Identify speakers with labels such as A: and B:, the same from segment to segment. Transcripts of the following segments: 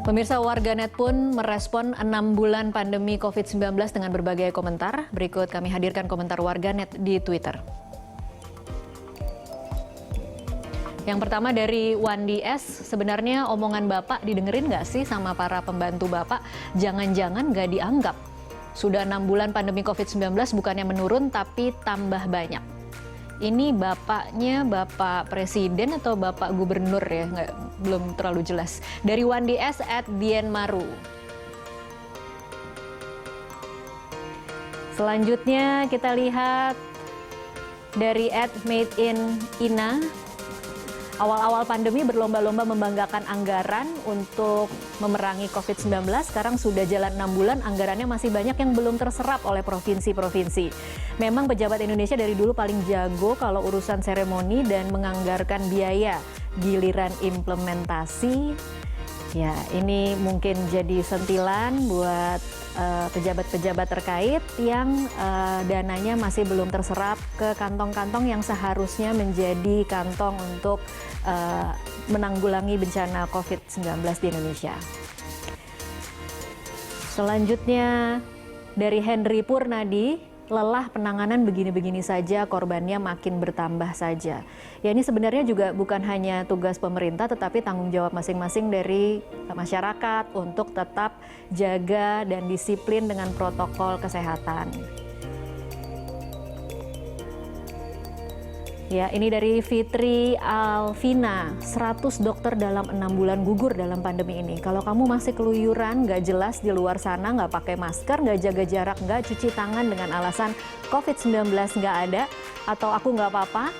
A: Pemirsa, warganet pun merespon 6 bulan pandemi COVID-19 dengan berbagai komentar. Berikut kami hadirkan komentar warganet di Twitter. Yang pertama dari Wandi S, sebenarnya omongan Bapak didengerin nggak sih sama para pembantu Bapak? Jangan-jangan nggak dianggap. Sudah 6 bulan pandemi COVID-19 bukannya menurun tapi tambah banyak. Ini bapaknya Bapak Presiden atau Bapak Gubernur ya? Belum terlalu jelas. Dari Wandi S @Dianmaru. Selanjutnya kita lihat dari @Made-in-Ina. Awal-awal pandemi berlomba-lomba membanggakan anggaran untuk memerangi COVID-19. Sekarang sudah jalan 6 bulan, anggarannya masih banyak yang belum terserap oleh provinsi-provinsi. Memang pejabat Indonesia dari dulu paling jago kalau urusan seremoni dan menganggarkan biaya. Giliran implementasi, ya ini mungkin jadi sentilan buat pejabat-pejabat terkait yang dananya masih belum terserap ke kantong-kantong yang seharusnya menjadi kantong untuk menanggulangi bencana COVID-19 di Indonesia. Selanjutnya dari Henry Purnadi. Lelah penanganan begini-begini saja, korbannya makin bertambah saja. Ya ini sebenarnya juga bukan hanya tugas pemerintah, tetapi tanggung jawab masing-masing dari masyarakat untuk tetap jaga dan disiplin dengan protokol kesehatan. Ya, ini dari Fitri Alvina, 100 dokter dalam 6 bulan gugur dalam pandemi ini. Kalau kamu masih keluyuran, nggak jelas di luar sana, nggak pakai masker, nggak jaga jarak, nggak cuci tangan dengan alasan COVID-19 nggak ada, atau aku nggak apa-apa,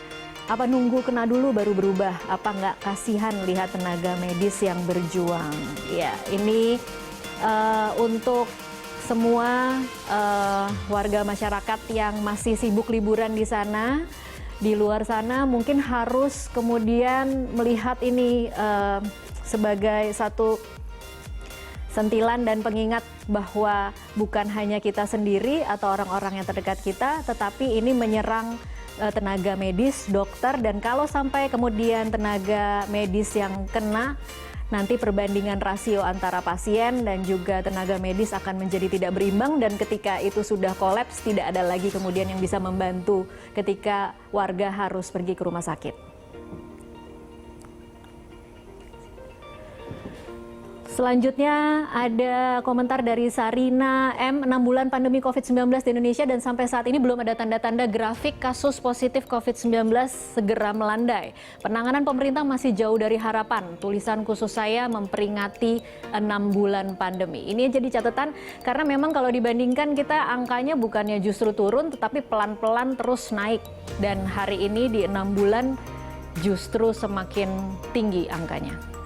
A: apa nunggu kena dulu baru berubah? Apa nggak kasihan lihat tenaga medis yang berjuang? Ya, ini untuk semua warga masyarakat yang masih sibuk liburan di sana. Di luar sana mungkin harus kemudian melihat ini sebagai satu sentilan dan pengingat bahwa bukan hanya kita sendiri atau orang-orang yang terdekat kita, tetapi ini menyerang tenaga medis, dokter, dan kalau sampai kemudian tenaga medis yang kena, nanti perbandingan rasio antara pasien dan juga tenaga medis akan menjadi tidak berimbang, dan ketika itu sudah kolaps tidak ada lagi kemudian yang bisa membantu ketika warga harus pergi ke rumah sakit. Selanjutnya ada komentar dari Sarina M, 6 bulan pandemi COVID-19 di Indonesia dan sampai saat ini belum ada tanda-tanda grafik kasus positif COVID-19 segera melandai. Penanganan pemerintah masih jauh dari harapan. Tulisan khusus saya memperingati 6 bulan pandemi. Ini jadi catatan karena memang kalau dibandingkan kita angkanya bukannya justru turun tetapi pelan-pelan terus naik. Dan hari ini di 6 bulan justru semakin tinggi angkanya.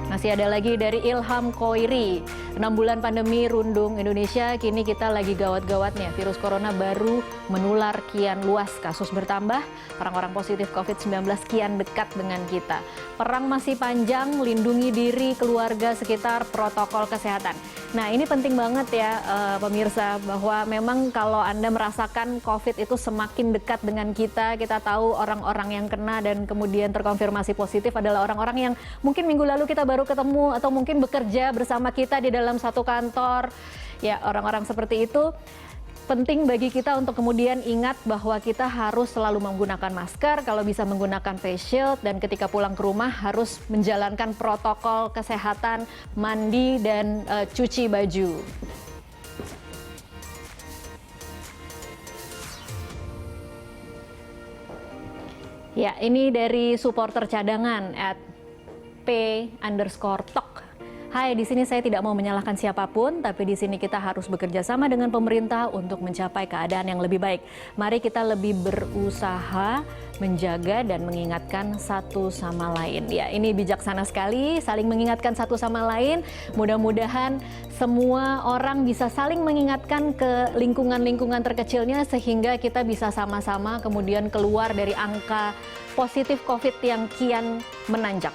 A: Masih ada lagi dari Ilham Koiri, 6 bulan pandemi rundung Indonesia, kini kita lagi gawat-gawatnya. Virus corona baru menular kian luas, kasus bertambah, orang-orang positif COVID-19 kian dekat dengan kita. Perang masih panjang, lindungi diri, keluarga, sekitar, protokol kesehatan. Nah ini penting banget ya pemirsa, bahwa memang kalau Anda merasakan COVID itu semakin dekat dengan kita tahu orang-orang yang kena dan kemudian terkonfirmasi positif adalah orang-orang yang mungkin minggu lalu kita baru ketemu atau mungkin bekerja bersama kita di dalam satu kantor. Ya, orang-orang seperti itu penting bagi kita untuk kemudian ingat bahwa kita harus selalu menggunakan masker, kalau bisa menggunakan face shield, dan ketika pulang ke rumah harus menjalankan protokol kesehatan, mandi dan cuci baju. Ya, ini dari supporter cadangan @p_tok. Hai, di sini saya tidak mau menyalahkan siapapun, tapi di sini kita harus bekerja sama dengan pemerintah untuk mencapai keadaan yang lebih baik. Mari kita lebih berusaha menjaga dan mengingatkan satu sama lain. Ya, ini bijaksana sekali, saling mengingatkan satu sama lain. Mudah-mudahan semua orang bisa saling mengingatkan ke lingkungan-lingkungan terkecilnya sehingga kita bisa sama-sama kemudian keluar dari angka positif COVID yang kian menanjak.